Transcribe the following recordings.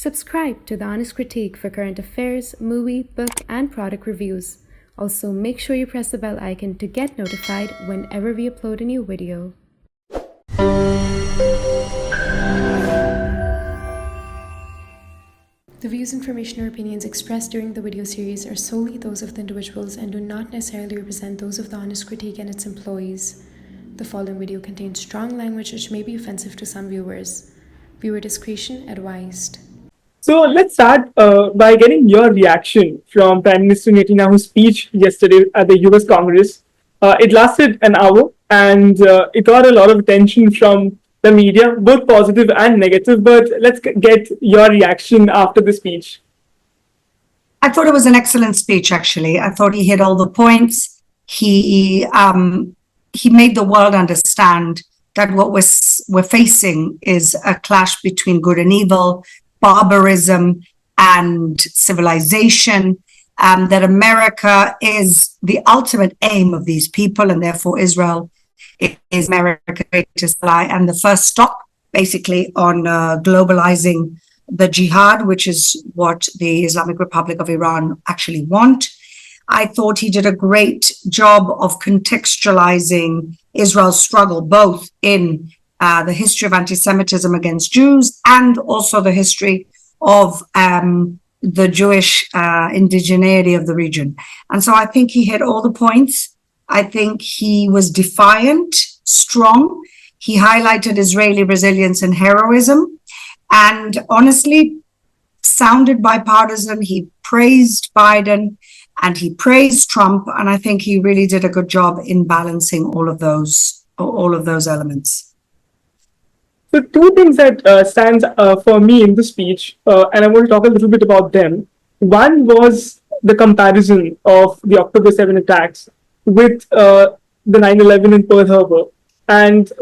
Subscribe to The Honest Critique for current affairs, movie, book, and product reviews. Also, make sure you press the bell icon to get notified whenever we upload a new video. The views, information, or opinions expressed during the video series are solely those of the individuals and do not necessarily represent those of The Honest Critique and its employees. The following video contains strong language which may be offensive to some viewers. Viewer discretion advised. So let's start by getting your reaction from Prime Minister Netanyahu's speech yesterday at the US Congress. It lasted an hour and it got a lot of attention from the media, both positive and negative. But let's get your reaction after the speech. I thought it was an excellent speech, actually. I thought he hit all the points. He made the world understand that what we're facing is a clash between good and evil, barbarism and civilization, that America is the ultimate aim of these people, and therefore Israel is America's greatest ally and the first stop, basically, on globalizing the jihad, which is what the Islamic Republic of Iran actually want. I thought he did a great job of contextualizing Israel's struggle, both in the history of anti-Semitism against Jews and also the history of the Jewish indigeneity of the region. And so I think he hit all the points. I think he was defiant, strong. He highlighted Israeli resilience and heroism, and honestly sounded bipartisan. He praised Biden and he praised Trump, and I think he really did a good job in balancing all of those elements. So two things that stands for me in the speech, and I want to talk a little bit about them. One was the comparison of the October 7 attacks with the 9/11 in Pearl Harbor. And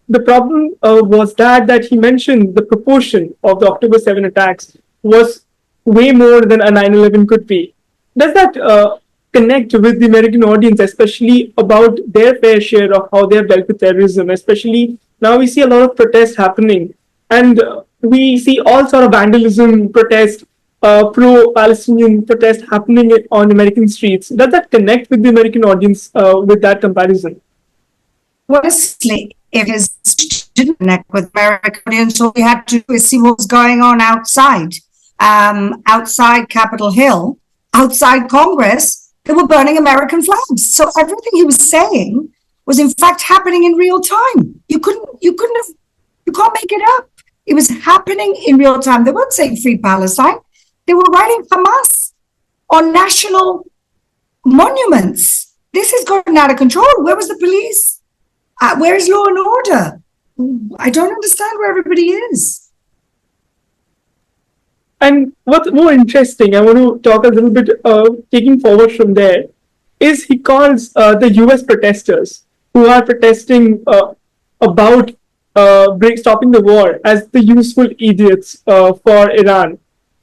the problem was that he mentioned the proportion of the October 7 attacks was way more than a 9/11 could be. Does that connect with the American audience, especially about their fair share of how they have dealt with terrorism? Especially now we see a lot of protests happening, and we see all sort of vandalism, protest, pro-Palestinian protest happening on American streets. Does that connect with the American audience with that comparison? Honestly, it didn't connect with American audience. All we had to do is see what was going on outside Capitol Hill, outside Congress. They were burning American flags. So everything he was saying was in fact happening in real time. You can't make it up. It was happening in real time. They weren't saying free Palestine. They were writing Hamas on national monuments. This has gotten out of control. Where was the police? Where is law and order? I don't understand where everybody is. And what's more interesting, I want to talk a little bit, taking forward from there, is he calls the US protesters who are protesting about stopping the war as the useful idiots for Iran.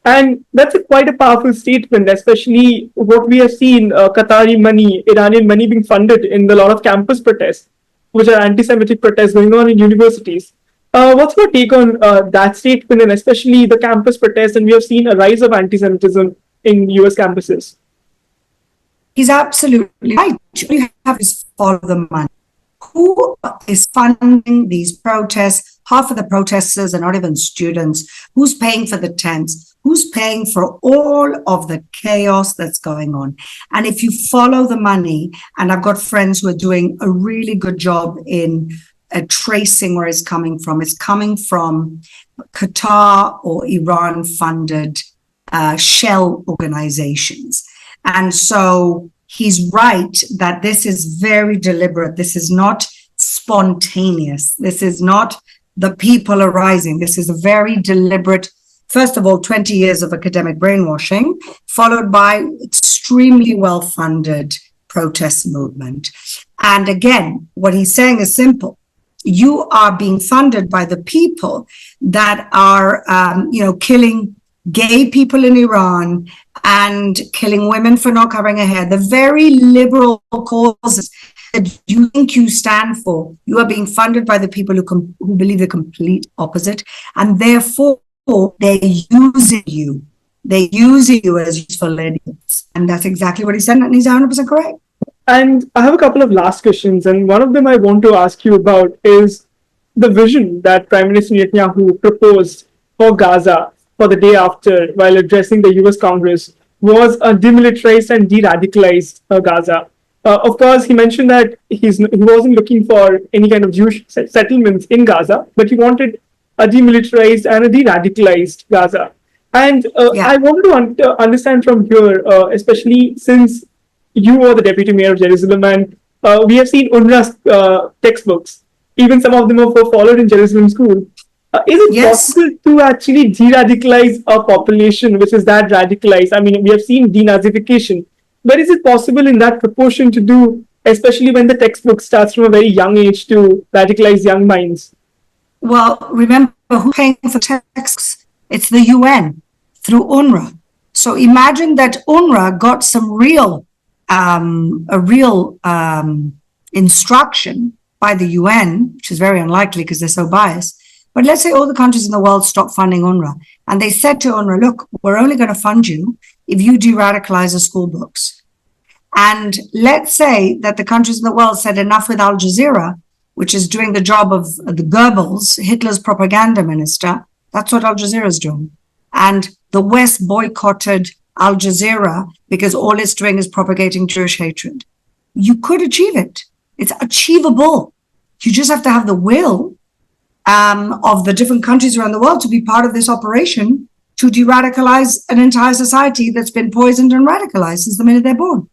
And that's quite a powerful statement, especially what we have seen, Qatari money, Iranian money being funded in a lot of campus protests, which are anti-Semitic protests going on in universities. What's your take on that statement, and especially the campus protests? And we have seen a rise of anti-Semitism in US campuses. He's absolutely right. All you have is follow the money. Who is funding these protests? Half of the protesters are not even students. Who's paying for the tents? Who's paying for all of the chaos that's going on? And if you follow the money, and I've got friends who are doing a really good job in tracing where it's coming from Qatar or Iran-funded shell organizations. And so he's right that this is very deliberate. This is not spontaneous. This is not the people arising. This is a very deliberate, first of all, 20 years of academic brainwashing, followed by extremely well-funded protest movement. And again, what he's saying is simple. You are being funded by the people that are, killing gay people in Iran and killing women for not covering their hair. The very liberal causes that you think you stand for, you are being funded by the people who believe the complete opposite. And therefore, they're using you. They're using you as useful idiots. And that's exactly what he said, and he's 100% correct. And I have a couple of last questions, and one of them I want to ask you about is the vision that Prime Minister Netanyahu proposed for Gaza for the day after while addressing the US Congress was a demilitarized and de-radicalized Gaza. Of course, he mentioned that he wasn't looking for any kind of Jewish settlements in Gaza, but he wanted a demilitarized and a de-radicalized Gaza. And I wanted to understand from here, especially since you were the deputy mayor of Jerusalem, and we have seen UNRWA's textbooks. Even some of them were followed in Jerusalem school. Is it possible to actually de-radicalize a population which is that radicalized? I mean, we have seen denazification, but is it possible in that proportion to do, especially when the textbook starts from a very young age to radicalize young minds? Well, remember who's paying for textbooks? It's the UN through UNRWA. So imagine that UNRWA got some real instruction by the UN, which is very unlikely because they're so biased. But let's say all the countries in the world stop funding UNRWA. And they said to UNRWA, look, we're only going to fund you if you de-radicalize the school books. And let's say that the countries in the world said enough with Al Jazeera, which is doing the job of the Goebbels, Hitler's propaganda minister. That's what Al Jazeera is doing. And the West boycotted Al Jazeera because all it's doing is propagating Jewish hatred. You could achieve it. It's achievable. You just have to have the will of the different countries around the world to be part of this operation to de-radicalize an entire society that's been poisoned and radicalized since the minute they're born.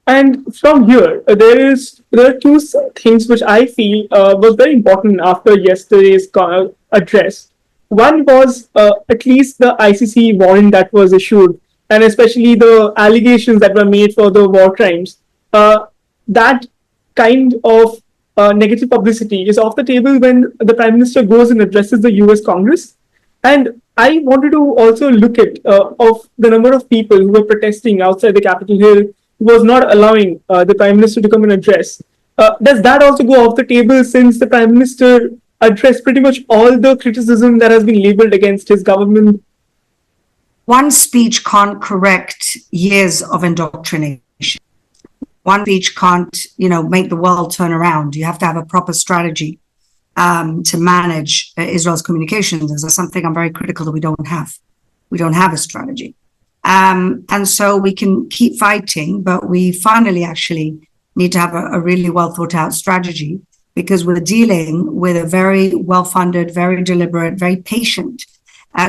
And from here, there are two things which I feel was very important after yesterday's address. One was at least the ICC warrant that was issued, and especially the allegations that were made for the war crimes. That kind of negative publicity is off the table when the Prime Minister goes and addresses the US Congress. And I wanted to also look at of the number of people who were protesting outside the Capitol Hill, who was not allowing the Prime Minister to come and address. Does that also go off the table since the Prime Minister addressed pretty much all the criticism that has been labeled against his government? One speech can't correct years of indoctrination. One speech can't, make the world turn around. You have to have a proper strategy to manage Israel's communications. That's something I'm very critical that we don't have. We don't have a strategy. And so we can keep fighting, but we finally actually need to have a really well thought out strategy, because we're dealing with a very well-funded, very deliberate, very patient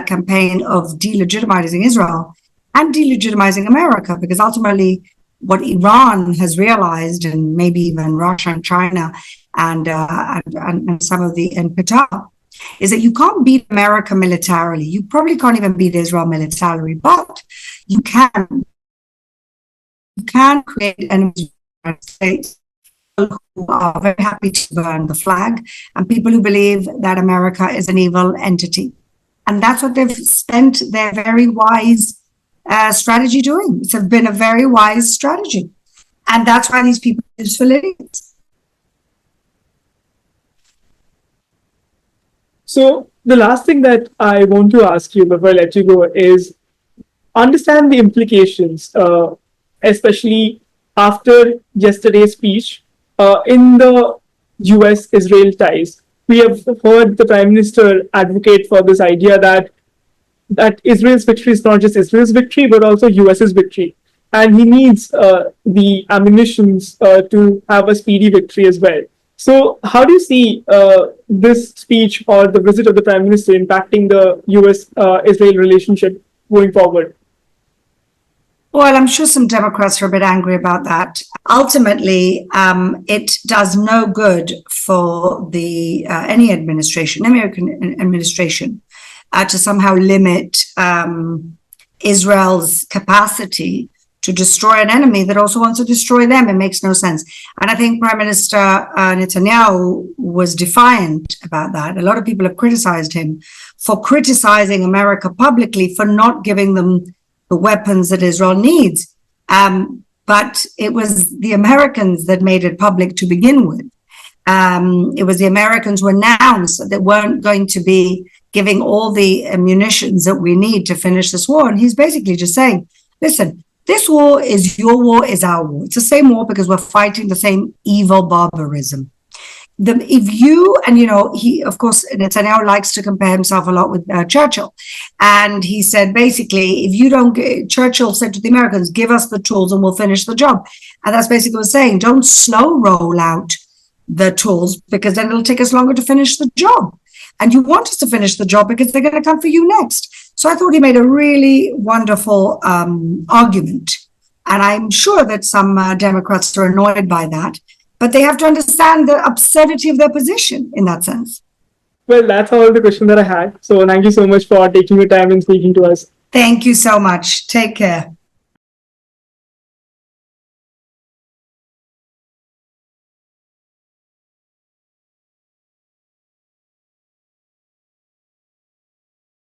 campaign of delegitimizing Israel and delegitimizing America, because ultimately what Iran has realized, and maybe even Russia and China and some of and Qatar, is that you can't beat America militarily. You probably can't even beat Israel militarily, but you can create enemies in the United States who are very happy to burn the flag, and people who believe that America is an evil entity. And that's what they've spent their very wise strategy doing. It's been a very wise strategy. And that's why these people are useful idiots. So the last thing that I want to ask you before I let you go is understand the implications, especially after yesterday's speech in the US-Israel ties. We have heard the Prime Minister advocate for this idea that Israel's victory is not just Israel's victory, but also US's victory. And he needs the ammunitions to have a speedy victory as well. So how do you see this speech or the visit of the Prime Minister impacting the US-Israel relationship going forward? Well, I'm sure some Democrats are a bit angry about that. Ultimately, it does no good for the any administration, American administration, to somehow limit Israel's capacity to destroy an enemy that also wants to destroy them. It makes no sense. And I think Prime Minister Netanyahu was defiant about that. A lot of people have criticized him for criticizing America publicly for not giving them the weapons that Israel needs. But it was the Americans that made it public to begin with. It was the Americans who announced that they weren't going to be giving all the munitions that we need to finish this war. And he's basically just saying, listen, this war is your war, is our war. It's the same war because we're fighting the same evil barbarism. If you, and he, of course, Netanyahu likes to compare himself a lot with Churchill. And he said, basically, if you don't, Churchill said to the Americans, give us the tools and we'll finish the job. And that's basically what he's saying. Don't slow roll out the tools because then it'll take us longer to finish the job. And you want us to finish the job because they're going to come for you next. So I thought he made a really wonderful argument. And I'm sure that some Democrats are annoyed by that. But they have to understand the absurdity of their position in that sense. Well, that's all the questions that I had. So thank you so much for taking your time and speaking to us. Thank you so much. Take care.